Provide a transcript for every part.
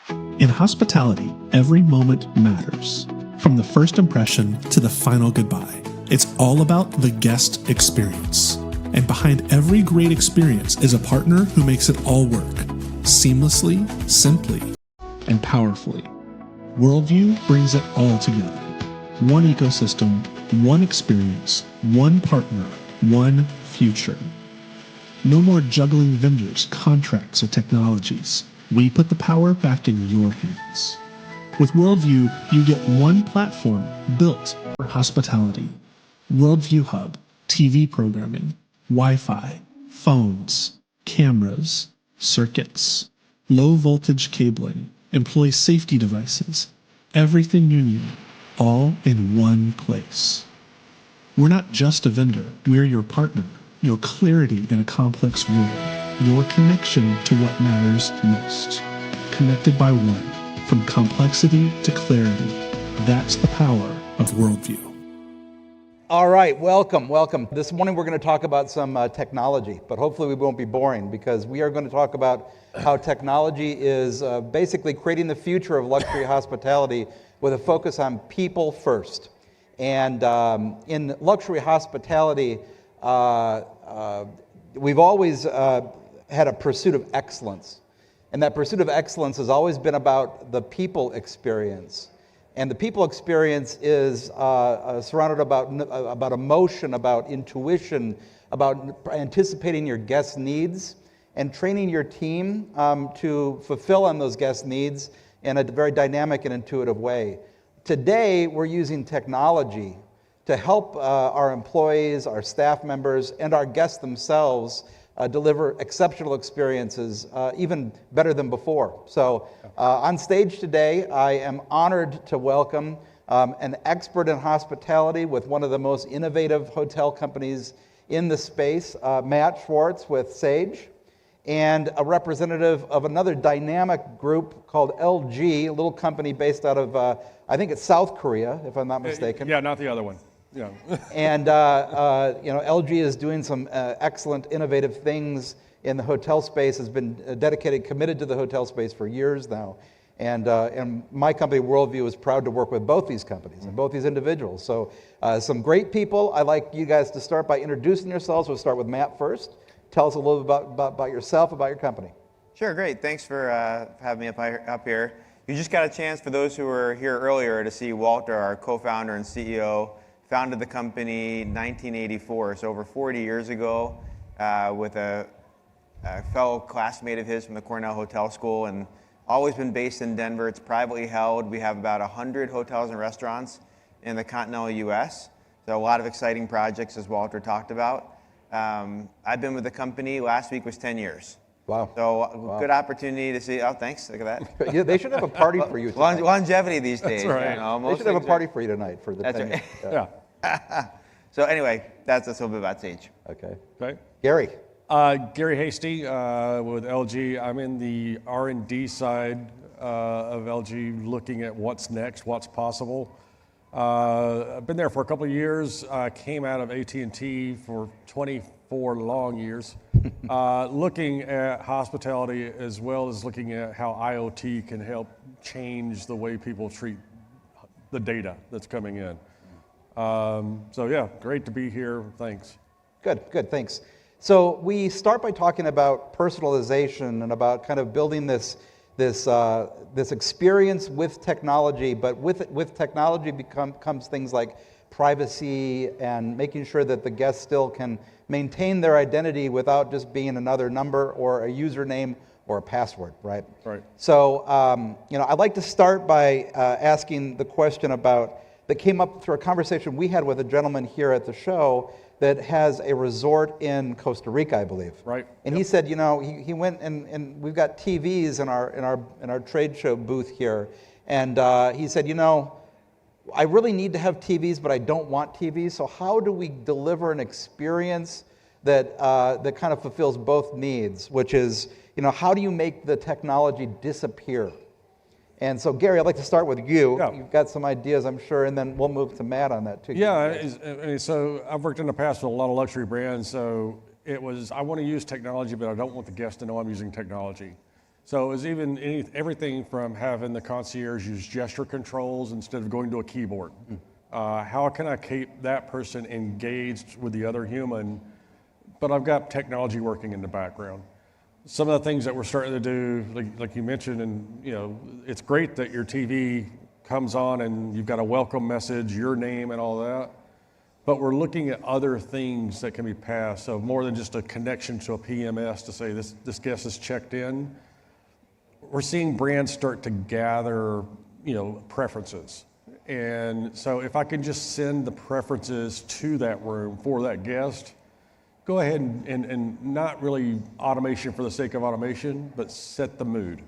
In hospitality, every moment matters. From the first impression to the final goodbye, it's all about the guest experience. And behind every great experience is a partner who makes it all work, seamlessly, simply, and powerfully. Worldview brings it all together. One ecosystem, one experience, one partner, one future. No more juggling vendors, contracts, or technologies. We put the power back in your hands. With Worldview, you get one platform built for hospitality. Worldview Hub, TV programming, Wi-Fi, phones, cameras, circuits, low voltage cabling, employee safety devices, everything you need, all in one place. We're not just a vendor, we're your partner, your clarity in a complex world, your connection to what matters most. Connected by one, from complexity to clarity. That's the power of Worldview. All right, welcome. This morning we're going to talk about some technology, but hopefully we won't be boring because we are going to talk about how technology is basically creating the future of luxury hospitality with a focus on people first. And in luxury hospitality, we've always had a pursuit of excellence. And that pursuit of excellence has always been about the people experience. And the people experience is surrounded about emotion, about intuition, about anticipating your guests' needs and training your team to fulfill on those guests' needs in a very dynamic and intuitive way. Today, we're using technology to help our employees, our staff members, and our guests themselves deliver exceptional experiences, even better than before. So on stage today, I am honored to welcome an expert in hospitality with one of the most innovative hotel companies in the space, Matt Schwartz with Sage, and a representative of another dynamic group called LG, a little company based out of, I think it's South Korea, if I'm not mistaken. Yeah, not the other one. Yeah. And LG is doing some excellent, innovative things in the hotel space. Has been dedicated, committed to the hotel space for years now. And my company, Worldview, is proud to work with both these companies and both these individuals. So some great people. I'd like you guys to start by introducing yourselves. We'll start with Matt first. Tell us a little bit about yourself, about your company. Sure, great. Thanks for having me up here. You just got a chance, for those who were here earlier, to see Walter, our co-founder and CEO. Founded the company in 1984, so over 40 years ago, with a fellow classmate of his from the Cornell Hotel School, and always been based in Denver. It's privately held. We have about 100 hotels and restaurants in the continental U.S., so a lot of exciting projects, as Walter talked about. I've been with the company, last week was 10 years. Wow. So Good opportunity to see, oh, thanks, look at that. Yeah, they should have a party for you tonight. Longevity these days. That's right. You know, they should have a party for you tonight for the That's 10 right. years. Yeah. So anyway, that's a little bit about Sage. Okay. Okay. Gary. Gary Hasty with LG. I'm in the R&D side of LG, looking at what's next, what's possible. I've been there for a couple of years. Came out of AT&T for 24 long years, looking at hospitality as well as looking at how IoT can help change the way people treat the data that's coming in. So yeah, great to be here. Thanks. Good, thanks. So we start by talking about personalization and about kind of building this experience with technology, but with technology comes things like privacy and making sure that the guests still can maintain their identity without just being another number or a username or a password, right? Right. So, I'd like to start by asking the question that came up through a conversation we had with a gentleman here at the show that has a resort in Costa Rica, I believe. Right. And he said, he went and we've got TVs in our trade show booth here, and he said, I really need to have TVs, but I don't want TVs. So how do we deliver an experience that kind of fulfills both needs, which is, how do you make the technology disappear? And so, Gary, I'd like to start with you. Yeah. You've got some ideas, I'm sure, and then we'll move to Matt on that too. Yeah, so I've worked in the past with a lot of luxury brands, so it was, I want to use technology, but I don't want the guest to know I'm using technology. So it was even everything from having the concierge use gesture controls instead of going to a keyboard. How can I keep that person engaged with the other human, but I've got technology working in the background? Some of the things that we're starting to do, like you mentioned, and it's great that your TV comes on and you've got a welcome message, your name and all that, but we're looking at other things that can be passed. So more than just a connection to a PMS to say this guest is checked in. We're seeing brands start to gather, preferences. And so if I can just send the preferences to that room for that guest, go ahead and not really automation for the sake of automation, but set the mood.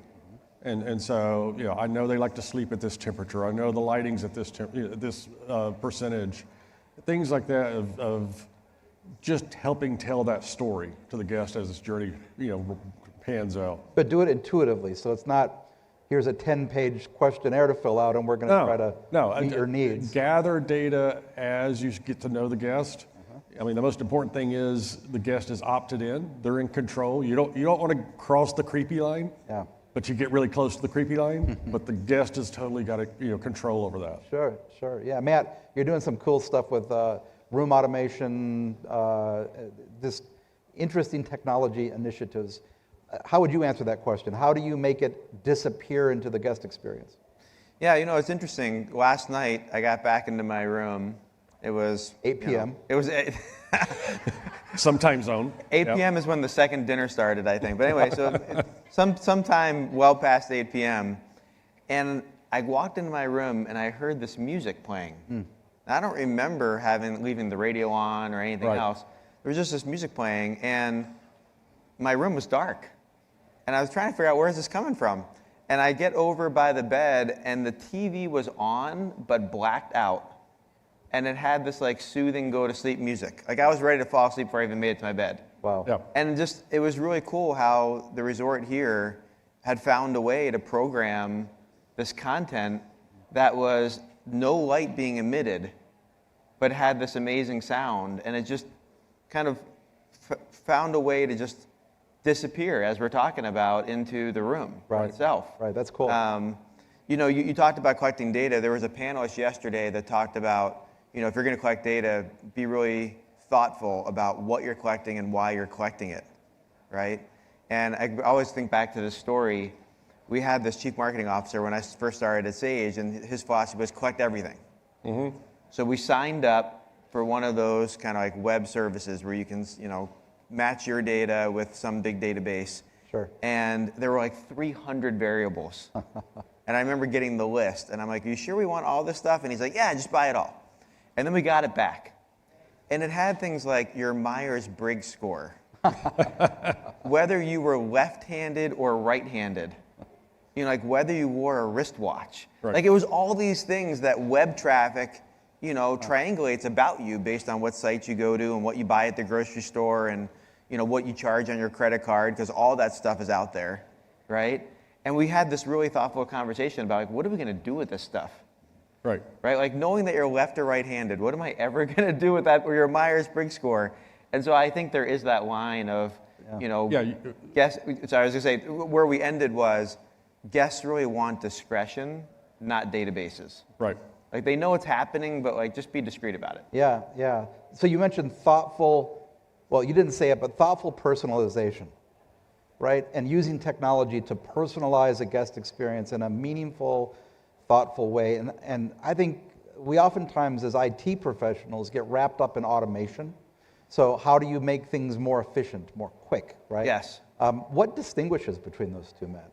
And so, I know they like to sleep at this temperature. I know the lighting's at this percentage. Things like that of just helping tell that story to the guest as this journey, pans out. But do it intuitively, so it's not, here's a 10-page questionnaire to fill out and we're going to try to meet your needs. Gather data as you get to know the guest. I mean, the most important thing is the guest is opted in. They're in control. You don't want to cross the creepy line, but you get really close to the creepy line. But the guest has totally got control over that. Sure. Yeah, Matt, you're doing some cool stuff with room automation, this interesting technology initiatives. How would you answer that question? How do you make it disappear into the guest experience? Yeah, it's interesting. Last night, I got back into my room. It was 8 p.m. It was 8. Some time zone. 8 p.m. is when the second dinner started, I think. But anyway, so sometime well past 8 p.m. And I walked into my room and I heard this music playing. I don't remember leaving the radio on or anything else. There was just this music playing, and my room was dark. And I was trying to figure out, where is this coming from? And I get over by the bed, and the TV was on, but blacked out. And it had this soothing go-to-sleep music. I was ready to fall asleep before I even made it to my bed. Wow. Yeah. And it was really cool how the resort here had found a way to program this content that was no light being emitted, but had this amazing sound. And it just kind of found a way to just disappear, as we're talking about, into the room itself. Right, that's cool. You talked about collecting data. There was a panelist yesterday that talked about, if you're going to collect data, be really thoughtful about what you're collecting and why you're collecting it, right? And I always think back to this story. We had this chief marketing officer when I first started at Sage, and his philosophy was collect everything. So we signed up for one of those kind of web services where you can, match your data with some big database. Sure. And there were 300 variables. And I remember getting the list, and I'm like, are you sure we want all this stuff? And he's like, yeah, just buy it all. And then we got it back. And it had things like your Myers-Briggs score, whether you were left-handed or right-handed, whether you wore a wristwatch. Right. It was all these things that web traffic, triangulates about you based on what sites you go to and what you buy at the grocery store and, what you charge on your credit card, because all that stuff is out there, right? And we had this really thoughtful conversation about, what are we going to do with this stuff? Right. Right? Knowing that you're left or right-handed, what am I ever going to do with that, or your Myers-Briggs score? And so I think there is that line of, guests. Sorry, I was going to say, where we ended was, guests really want discretion, not databases. Right. They know what's happening, but just be discreet about it. Yeah. So you mentioned thoughtful, well, you didn't say it, but thoughtful personalization, right? And using technology to personalize a guest experience in a meaningful, thoughtful way. And I think we oftentimes, as IT professionals, get wrapped up in automation. So how do you make things more efficient, more quick, right? Yes. What distinguishes between those two, Matt?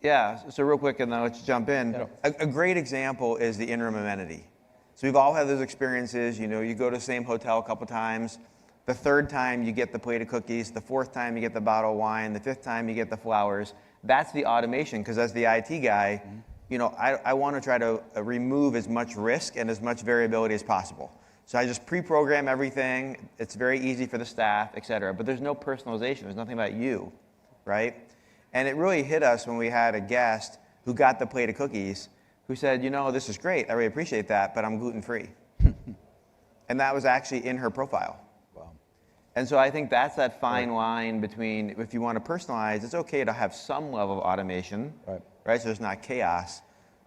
Yeah, so real quick, and then let's jump in. Yeah. A great example is the in-room amenity. So we've all had those experiences. You go to the same hotel a couple times. The third time you get the plate of cookies. The fourth time you get the bottle of wine. The fifth time you get the flowers. That's the automation, because as the IT guy, I want to try to remove as much risk and as much variability as possible. So I just pre-program everything. It's very easy for the staff, et cetera. But there's no personalization. There's nothing about you, right? And it really hit us when we had a guest who got the plate of cookies who said, this is great. I really appreciate that, but I'm gluten-free. And that was actually in her profile. Wow. And so I think that's that fine line between, if you want to personalize, it's okay to have some level of automation, right? So there's not chaos,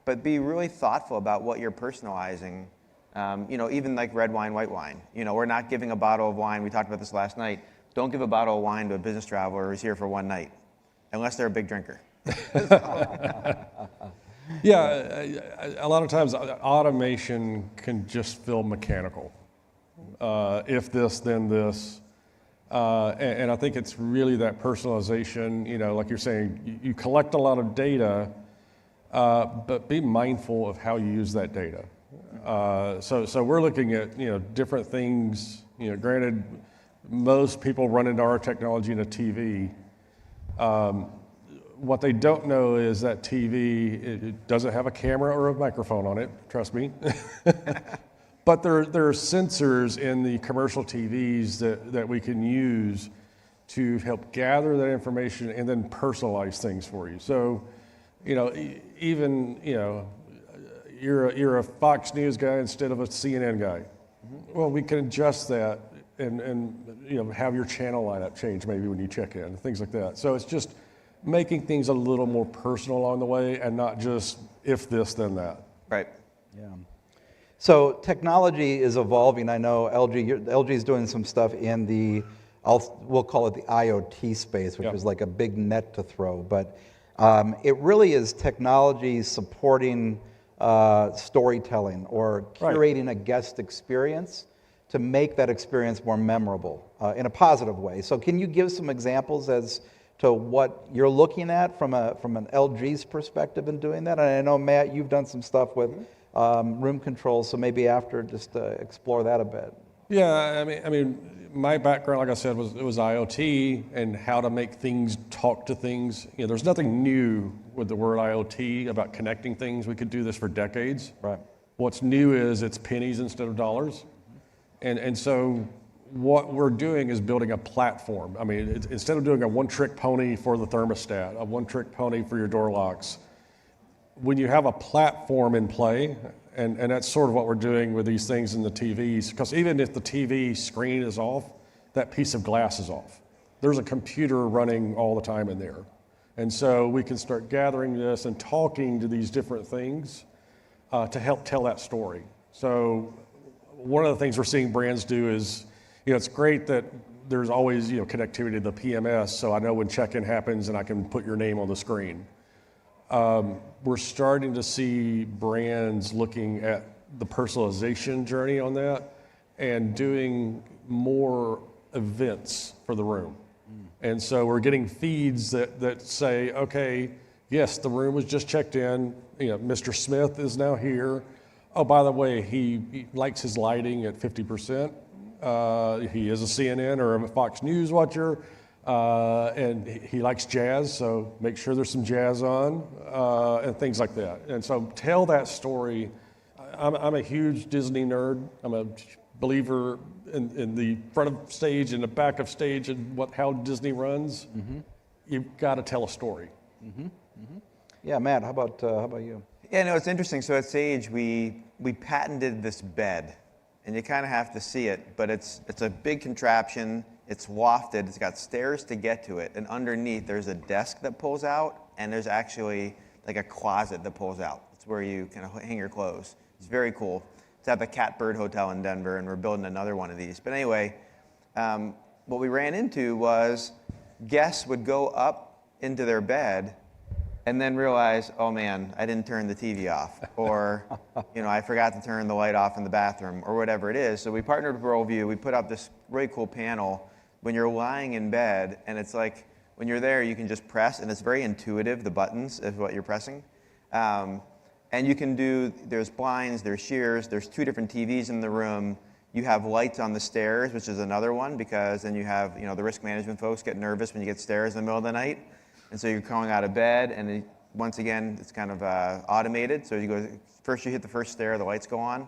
but be really thoughtful about what you're personalizing. Even like red wine, white wine. We're not giving a bottle of wine. We talked about this last night. Don't give a bottle of wine to a business traveler who's here for one night, unless they're a big drinker. Yeah, a lot of times automation can just feel mechanical. If this, then this. And I think it's really that personalization, like you're saying, you collect a lot of data, but be mindful of how you use that data. So we're looking at, different things, granted, most people run into our technology in a TV. What they don't know is that TV, it doesn't have a camera or a microphone on it, trust me. But there are sensors in the commercial TVs that we can use to help gather that information and then personalize things for you. So, even, you're a Fox News guy instead of a CNN guy. Well, we can adjust that and have your channel lineup change maybe when you check in, things like that. So it's just making things a little more personal along the way and not just if this, then that. Right. Yeah. So technology is evolving. I know LG is doing some stuff in we'll call it the IoT space, which is like a big net to throw. But it really is technology supporting storytelling or curating a guest experience to make that experience more memorable in a positive way. So can you give some examples as to what you're looking at from an LG's perspective in doing that? And I know, Matt, you've done some stuff with room controls, so maybe after just explore that a bit. Yeah, I mean, my background, like I said, was IoT and how to make things talk to things. There's nothing new with the word IoT about connecting things. We could do this for decades. Right. What's new is it's pennies instead of dollars. And so what we're doing is building a platform. I mean, instead of doing a one-trick pony for the thermostat, a one-trick pony for your door locks, when you have a platform in play, and that's sort of what we're doing with these things in the TVs, because even if the TV screen is off, that piece of glass is off. There's a computer running all the time in there. And so we can start gathering this and talking to these different things to help tell that story. So one of the things we're seeing brands do is, it's great that there's always, connectivity to the PMS, so I know when check-in happens and I can put your name on the screen. We're starting to see brands looking at the personalization journey on that and doing more events for the room. And so we're getting feeds that say, okay, yes, the room was just checked in, Mr. Smith is now here. Oh, by the way, he likes his lighting at 50%. He is a CNN or a Fox News watcher. And he likes jazz, so make sure there's some jazz on, and things like that. And so tell that story. I'm a huge Disney nerd. I'm a believer in the front of stage and the back of stage and how Disney runs. Mm-hmm. You've got to tell a story. Mm-hmm. Mm-hmm. Yeah, Matt, how about you? Yeah, no, it's interesting. So at Sage, we patented this bed, and you kind of have to see it, but it's a big contraption. It's lofted, it's got stairs to get to it, and underneath there's a desk that pulls out, and there's actually like a closet that pulls out. It's where you can hang your clothes. It's very cool. It's at the Catbird Hotel in Denver, and we're building another one of these. But anyway, what we ran into was guests would go up into their bed and then realize, oh man, I didn't turn the TV off, or I forgot to turn the light off in the bathroom, or whatever it is. So we partnered with Worldview. We put up this really cool panel when you're lying in bed, and it's like when you're there, you can just press, and it's very intuitive. The buttons is what you're pressing. And you can there's blinds, there's shears, there's 2 different TVs in the room. You have lights on the stairs, which is another one, because then you have, the risk management folks get nervous when you get stairs in the middle of the night. And so you're crawling out of bed, and once again, it's kind of automated. So first you hit the first stair, the lights go on,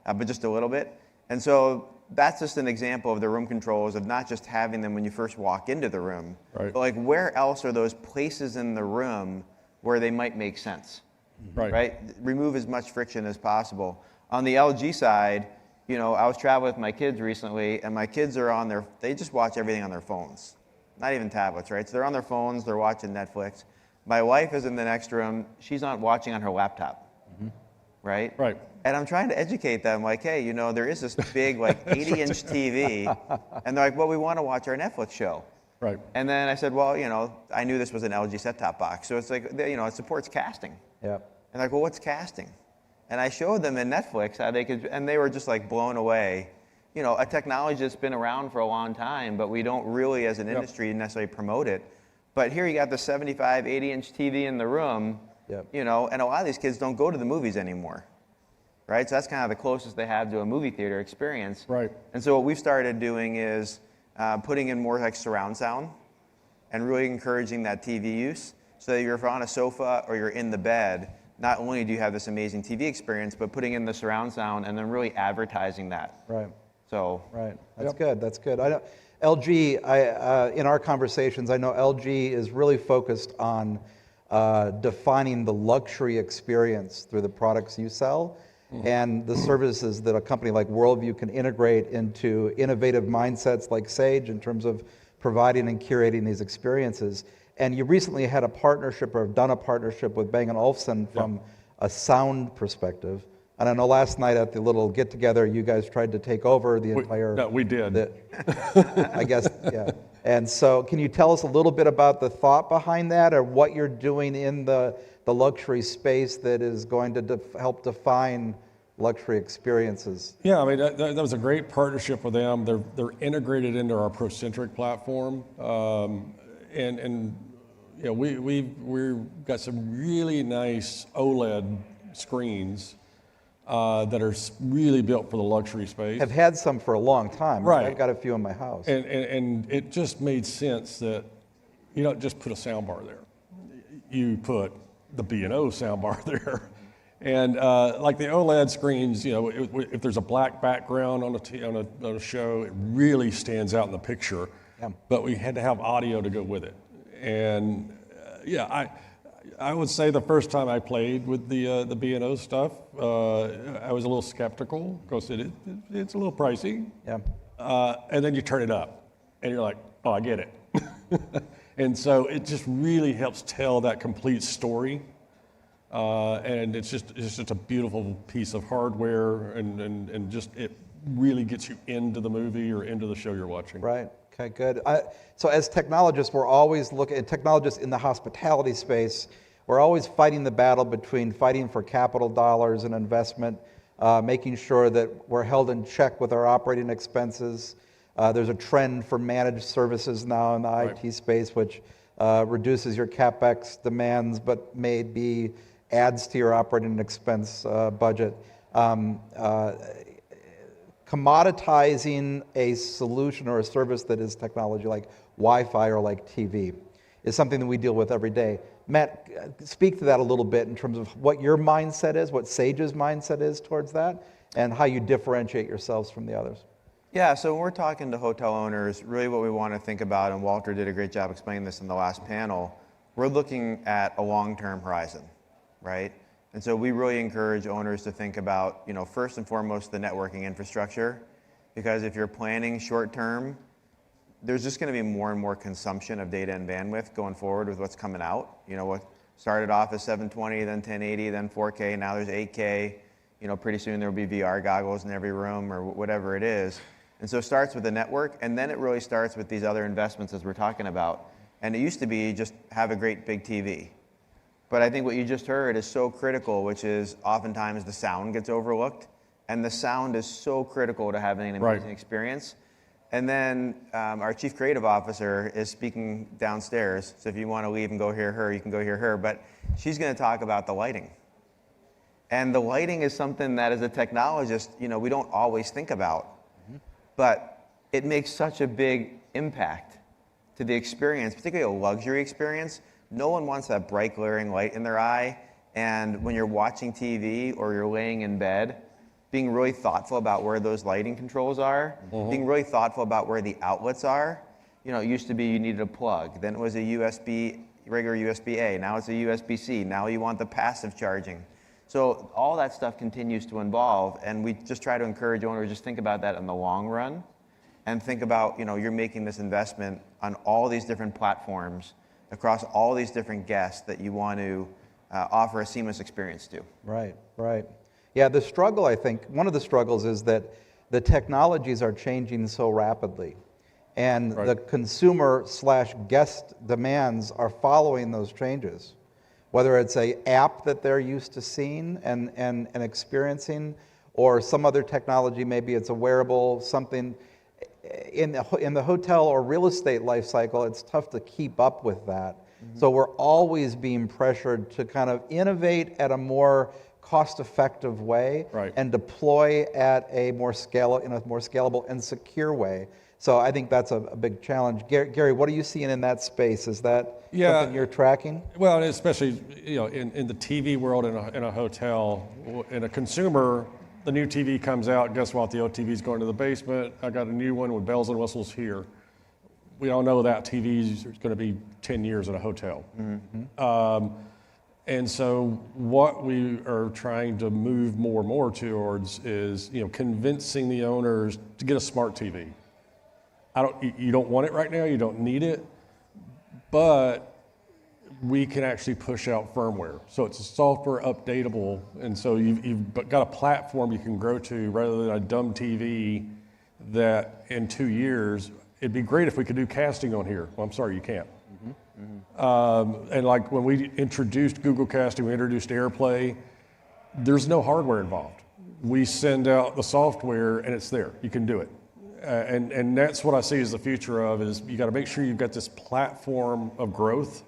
but just a little bit. And so that's just an example of the room controls of not just having them when you first walk into the room, right, but like where else are those places in the room where they might make sense, right? Remove as much friction as possible. On the LG side, I was traveling with my kids recently, and my kids are they just watch everything on their phones, not even tablets, right? So they're on their phones, they're watching Netflix. My wife is in the next room, she's not watching on her laptop, right? Right. And I'm trying to educate them, like, hey, there is this big, like, 80-inch TV, and they're like, well, we want to watch our Netflix show. Right. And then I said, well, I knew this was an LG set-top box, so it's like, it supports casting. Yeah. And they're like, well, what's casting? And I showed them in Netflix how they could, and they were just like blown away. A technology that's been around for a long time, but we don't really, as an industry, necessarily promote it. But here you got the 75, 80-inch TV in the room, and a lot of these kids don't go to the movies anymore, right? So that's kind of the closest they have to a movie theater experience. Right. And so what we've started doing is putting in more like surround sound and really encouraging that TV use so that you're on a sofa or you're in the bed, not only do you have this amazing TV experience, but putting in the surround sound and then really advertising that. Right. So. Right. That's good. That's good. I know LG. In our conversations, I know LG is really focused on defining the luxury experience through the products you sell and the services that a company like Worldview can integrate into innovative mindsets like Sage in terms of providing and curating these experiences. And you recently had a partnership or have done a partnership with Bang & Olufsen from a sound perspective. And I know last night at the little get-together, you guys tried to take over the entire... No, we did. I guess, yeah. And so can you tell us a little bit about the thought behind that or what you're doing in the luxury space that is going to help define luxury experiences? Yeah, I mean, that was a great partnership with them. They're integrated into our Procentric platform. We've got some really nice OLED screens that are really built for the luxury space. Have had some for a long time. Right. I've got a few in my house. And it just made sense that you don't just put a sound bar there. You put the B&O sound bar there. And like the OLED screens, if there's a black background on a show, it really stands out in the picture. Yeah. But we had to have audio to go with it. And I would say the first time I played with the B&O stuff, I was a little skeptical because it's a little pricey. Yeah. And then you turn it up, and you're like, oh, I get it. And so it just really helps tell that complete story. And it's just a beautiful piece of hardware, and just it really gets you into the movie or into the show you're watching. Right. Okay, good. So as technologists, we're always looking at technologists in the hospitality space. We're always fighting the battle between fighting for capital dollars and investment, making sure that we're held in check with our operating expenses. There's a trend for managed services now in the IT space, which reduces your CapEx demands, but maybe adds to your operating expense budget. Commoditizing a solution or a service that is technology like Wi-Fi or like TV is something that we deal with every day. Matt, speak to that a little bit in terms of what your mindset is, what Sage's mindset is towards that, and how you differentiate yourselves from the others. Yeah, so when we're talking to hotel owners, really what we want to think about, and Walter did a great job explaining this in the last panel, we're looking at a long-term horizon, right? And so we really encourage owners to think about, first and foremost, the networking infrastructure, because if you're planning short-term, there's just going to be more and more consumption of data and bandwidth going forward with what's coming out. What started off as 720, then 1080, then 4K, now there's 8K. Pretty soon there will be VR goggles in every room or whatever it is. And so it starts with the network, and then it really starts with these other investments as we're talking about. And it used to be just have a great big TV. But I think what you just heard is so critical, which is oftentimes the sound gets overlooked. And the sound is so critical to having an amazing experience. And then our chief creative officer is speaking downstairs. So if you want to leave and go hear her, you can go hear her. But she's going to talk about the lighting. And the lighting is something that as a technologist, we don't always think about. But it makes such a big impact to the experience, particularly a luxury experience. No one wants that bright glaring light in their eye. And when you're watching TV or you're laying in bed, being really thoughtful about where those lighting controls are, being really thoughtful about where the outlets are. It used to be you needed a plug. Then it was a regular USB-A. Now it's a USB-C. Now you want the passive charging. So all that stuff continues to evolve, and we just try to encourage owners just think about that in the long run, and think about, you're making this investment on all these different platforms across all these different guests that you want to offer a seamless experience to. Right, right. Yeah, the struggle, I think, one of the struggles is that the technologies are changing so rapidly. And the consumer/guest demands are following those changes. Whether it's an app that they're used to seeing and experiencing, or some other technology, maybe it's a wearable, something. In the hotel or real estate life cycle, it's tough to keep up with that. So we're always being pressured to kind of innovate at a more cost-effective way and deploy at a more scalable and secure way. So I think that's a big challenge. Gary, what are you seeing in that space? Is that something you're tracking? Well, especially in the TV world in a hotel, in a consumer, the new TV comes out. Guess what? The old TV's going to the basement. I got a new one with bells and whistles here. We all know that TV is going to be 10 years in a hotel. And so what we are trying to move more and more towards is, convincing the owners to get a smart TV. You don't want it right now, you don't need it, but we can actually push out firmware. So it's a software updatable, and so you've got a platform you can grow to rather than a dumb TV that in 2 years, it'd be great if we could do casting on here. Well, I'm sorry, you can't. And like when we introduced Google Casting, we introduced AirPlay, there's no hardware involved. We send out the software and it's there, you can do it. And that's what I see as the future of is you got to make sure you've got this platform of growth,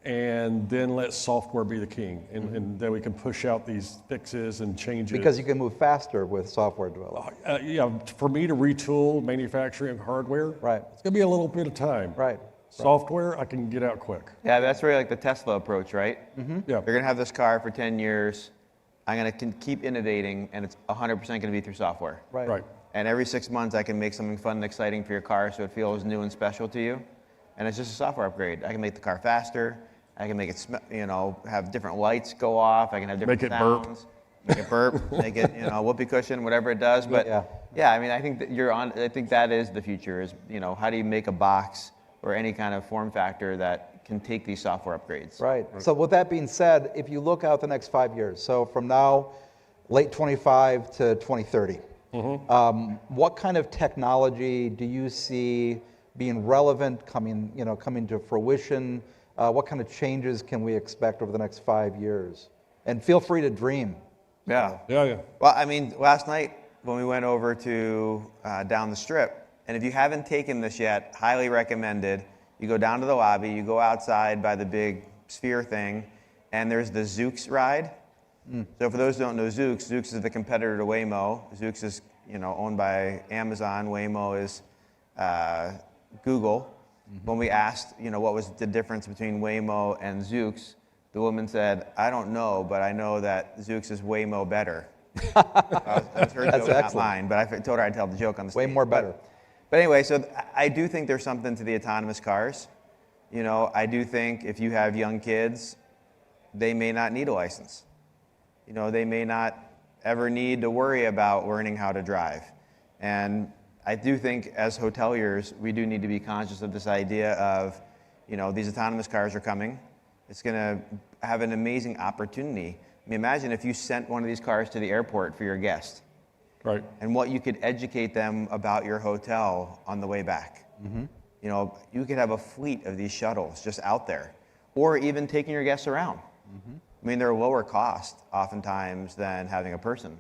and then let software be the king, and then we can push out these fixes and changes. Because you can move faster with software development. For me to retool manufacturing hardware, it's going to be a little bit of time. Software, I can get out quick. Yeah, that's really like the Tesla approach, right? Yeah. You're going to have this car for 10 years. I'm going to keep innovating, and it's 100% going to be through software. Right. And every 6 months, I can make something fun and exciting for your car so it feels new and special to you. And it's just a software upgrade. I can make the car faster. I can make it, have different lights go off. I can have different sounds. Make it burp. Make it, whoopee cushion, whatever it does. But yeah, I mean, I think that I think that is the future. Is how do you make a box or any kind of form factor that can take these software upgrades? Right. So with that being said, if you look out the next 5 years, so from now, late 25 to 2030. What kind of technology do you see being relevant, coming to fruition? What kind of changes can we expect over the next 5 years? And feel free to dream. Yeah. Well, I mean, last night when we went over to down the strip, and if you haven't taken this yet, highly recommended. You go down to the lobby, you go outside by the big sphere thing, and there's the Zoox ride. So for those who don't know Zoox is the competitor to Waymo. Zoox is owned by Amazon. Waymo is Google. When we asked what was the difference between Waymo and Zoox, the woman said, "I don't know, but I know that Zoox is Waymo better." That's her joke, not mine. But I told her I'd tell the joke on the stage. Way more better. But anyway, so I do think there's something to the autonomous cars. I do think if you have young kids, they may not need a license. They may not ever need to worry about learning how to drive. And I do think as hoteliers, we do need to be conscious of this idea of, these autonomous cars are coming. It's going to have an amazing opportunity. I mean, imagine if you sent one of these cars to the airport for your guest. Right. And what you could educate them about your hotel on the way back. You could have a fleet of these shuttles just out there, or even taking your guests around. I mean, they're lower cost oftentimes than having a person.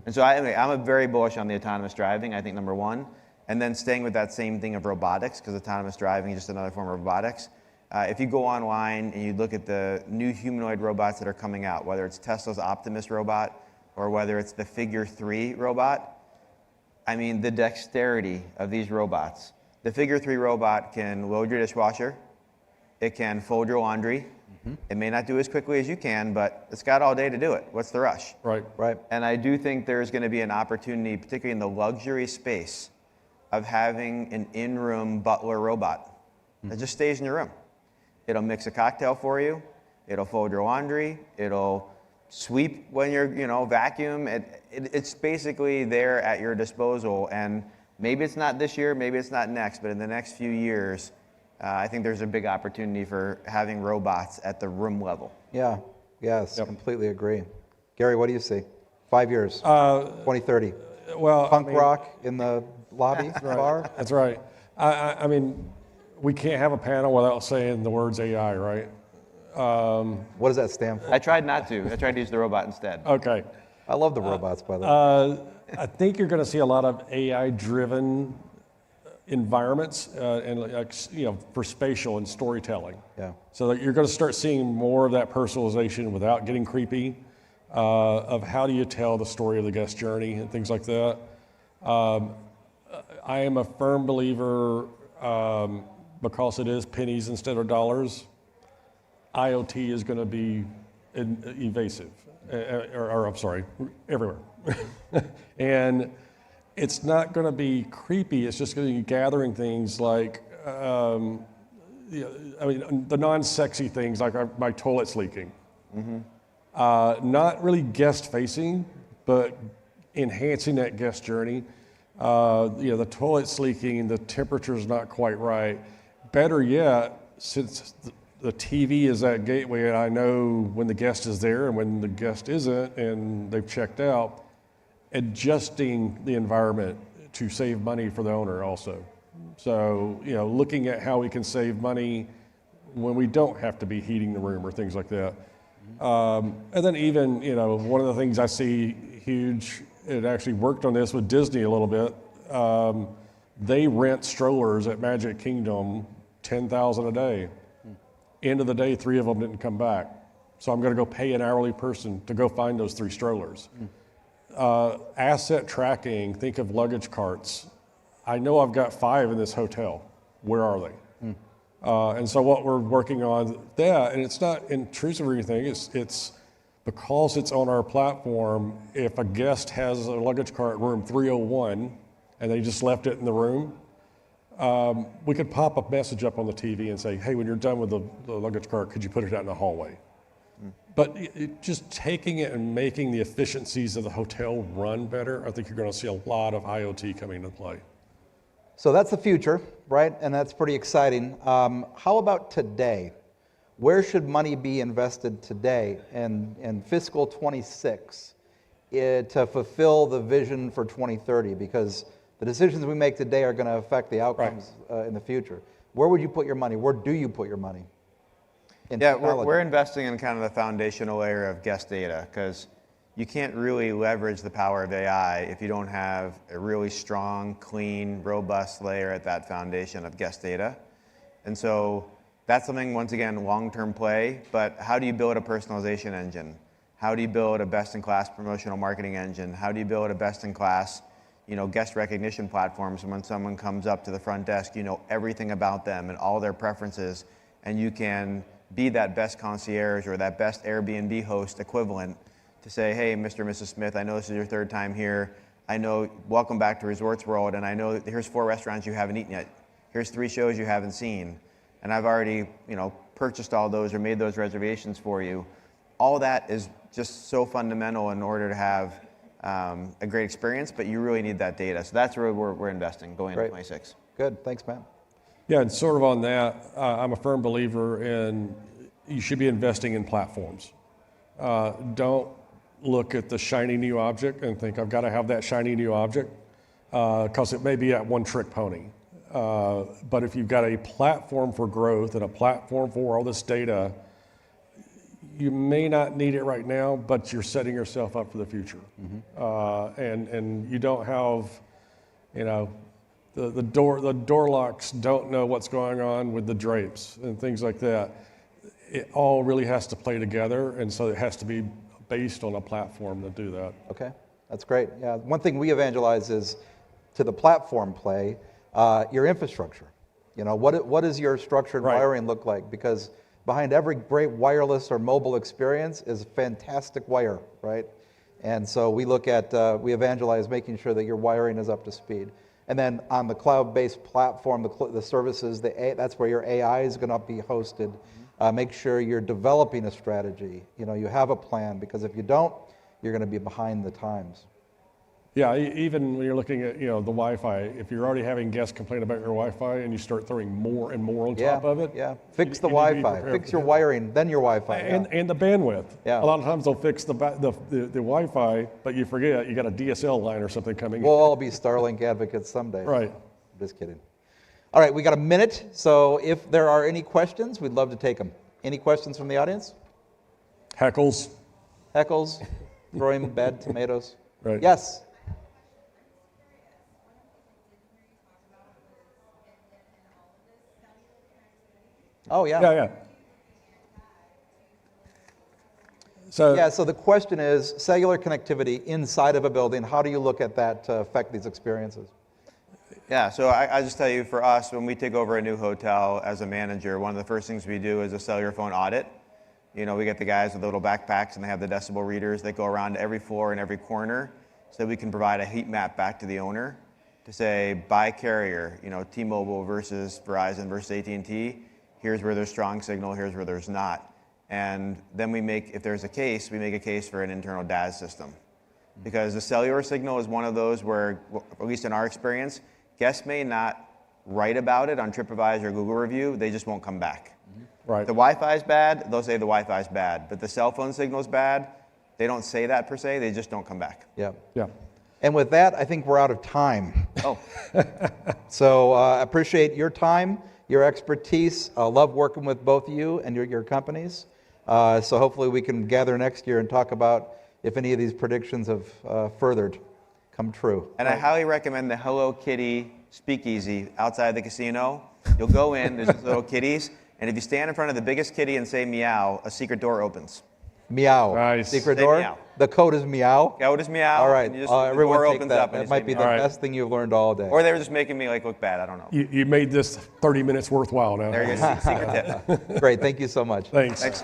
And so I'm very bullish on the autonomous driving, I think, number one. And then staying with that same thing of robotics, because autonomous driving is just another form of robotics. If you go online and you look at the new humanoid robots that are coming out, whether it's Tesla's Optimus robot or whether it's the Figure 3 robot, I mean, the dexterity of these robots. The Figure 3 robot can load your dishwasher. It can fold your laundry. It may not do as quickly as you can, but it's got all day to do it. What's the rush? Right. And I do think there's going to be an opportunity, particularly in the luxury space, of having an in-room butler robot that just stays in your room. It'll mix a cocktail for you. It'll fold your laundry. It'll sweep when you're, vacuum. It's basically there at your disposal. And maybe it's not this year, maybe it's not next, but in the next few years, I think there's a big opportunity for having robots at the room level. Yeah, yes, completely agree. Gary, what do you see? 5 years, 2030. Well, Punk rock in the lobby bar? That's right. I mean, we can't have a panel without saying the words AI, right? What does that stand for? I tried not to. I tried to use the robot instead. Okay. I love the robots, by the way. I think you're going to see a lot of AI-driven environments, for spatial and storytelling. Yeah. So that you're going to start seeing more of that personalization without getting creepy, of how do you tell the story of the guest journey and things like that. I am a firm believer, because it is pennies instead of dollars, IoT is going to be evasive, everywhere. And it's not going to be creepy, it's just going to be gathering things like, the non-sexy things like my toilet's leaking. Mm-hmm. Not really guest-facing, but enhancing that guest journey. The toilet's leaking, the temperature's not quite right. Better yet, since the TV is that gateway and I know when the guest is there and when the guest isn't and they've checked out, adjusting the environment to save money for the owner also. So, looking at how we can save money when we don't have to be heating the room or things like that. And then even, one of the things I see huge, it actually worked on this with Disney a little bit. They rent strollers at Magic Kingdom, $10,000 a day. End of the day, 3 of them didn't come back. So I'm going to go pay an hourly person to go find those 3 strollers. Asset tracking, think of luggage carts. I know I've got 5 in this hotel. Where are they? And so what we're working on that, and it's not intrusive or anything, it's because it's on our platform, if a guest has a luggage cart room 301 and they just left it in the room, we could pop a message up on the TV and say, hey, when you're done with the luggage cart, could you put it out in the hallway? But just taking it and making the efficiencies of the hotel run better, I think you're going to see a lot of IoT coming into play. So that's the future, right? And that's pretty exciting. How about today? Where should money be invested today in fiscal 26 to fulfill the vision for 2030? Because the decisions we make today are going to affect the outcomes in the future. Where would you put your money? Where do you put your money? We're investing in kind of the foundational layer of guest data, because you can't really leverage the power of AI if you don't have a really strong, clean, robust layer at that foundation of guest data. And so that's something, once again, long-term play, but how do you build a personalization engine? How do you build a best-in-class promotional marketing engine? How do you build a best-in-class, guest recognition platform, so when someone comes up to the front desk, you know everything about them and all their preferences, and you can be that best concierge or that best Airbnb host equivalent to say, hey, Mr. and Mrs. Smith, I know this is your 3rd time here. I know, welcome back to Resorts World, and I know here's 4 restaurants you haven't eaten yet. Here's 3 shows you haven't seen. And I've already, purchased all those or made those reservations for you. All that is just so fundamental in order to have a great experience, but you really need that data. So that's where we're investing going into 26. Good, thanks, Matt. Yeah, and sort of on that, I'm a firm believer in you should be investing in platforms. Don't look at the shiny new object and think I've got to have that shiny new object, because it may be that one-trick pony. But if you've got a platform for growth and a platform for all this data, you may not need it right now, but you're setting yourself up for the future. Mm-hmm. And you don't have, the door locks don't know what's going on with the drapes and things like that. It all really has to play together, and so it has to be based on a platform to do that. Okay, that's great. Yeah, one thing we evangelize is to the platform play, your infrastructure. What does your structured wiring look like? Because behind every great wireless or mobile experience is fantastic wire, right? And so we look at, we evangelize making sure that your wiring is up to speed. And then on the cloud-based platform, the services, that's where your AI is going to be hosted. Make sure you're developing a strategy. You have a plan, because if you don't, you're going to be behind the times. Yeah, even when you're looking at the Wi-Fi, if you're already having guests complain about your Wi-Fi and you start throwing more and more on top of it, fix the you need to be Wi-Fi, prepared fix for your that. wiring, then your Wi-Fi. And the bandwidth. Yeah. A lot of times they'll fix the Wi-Fi, but you forget you got a DSL line or something coming We'll all be Starlink advocates someday. Right. Just kidding. All right, we got a minute, so if there are any questions, we'd love to take them. Any questions from the audience? Heckles. Heckles? Throwing bad tomatoes? Right. Yes? Oh, yeah. Yeah. So the question is, cellular connectivity inside of a building, how do you look at that to affect these experiences? Yeah, so I just tell you, for us, when we take over a new hotel as a manager, one of the first things we do is a cellular phone audit. We get the guys with little backpacks, and they have the decibel readers that go around to every floor and every corner, so that we can provide a heat map back to the owner to say, by carrier, T-Mobile versus Verizon versus AT&T, here's where there's strong signal, here's where there's not. And then if there's a case, we make a case for an internal DAS system. Because the cellular signal is one of those where, at least in our experience, guests may not write about it on TripAdvisor or Google Review, they just won't come back. Right. The Wi-Fi is bad, they'll say the Wi-Fi is bad. But the cell phone signal is bad, they don't say that per se, they just don't come back. Yeah. And with that, I think we're out of time. Oh. So I appreciate your time, your expertise. I love working with both you and your companies. So hopefully we can gather next year and talk about if any of these predictions have furthered come true. And I highly recommend the Hello Kitty speakeasy outside the casino. You'll go in, there's these little kitties, and if you stand in front of the biggest kitty and say meow, a secret door opens. Meow. Nice. Secret Say door? meow. The code is meow? Code is meow. All right. And the door Everyone take opens that. up and That you might say be the meow. All right. best thing you've learned all day. Or they were just making me look bad, I don't know. You made this 30 minutes worthwhile now. There you go, secret tip. Great. Thank you so much. Thanks. Thanks.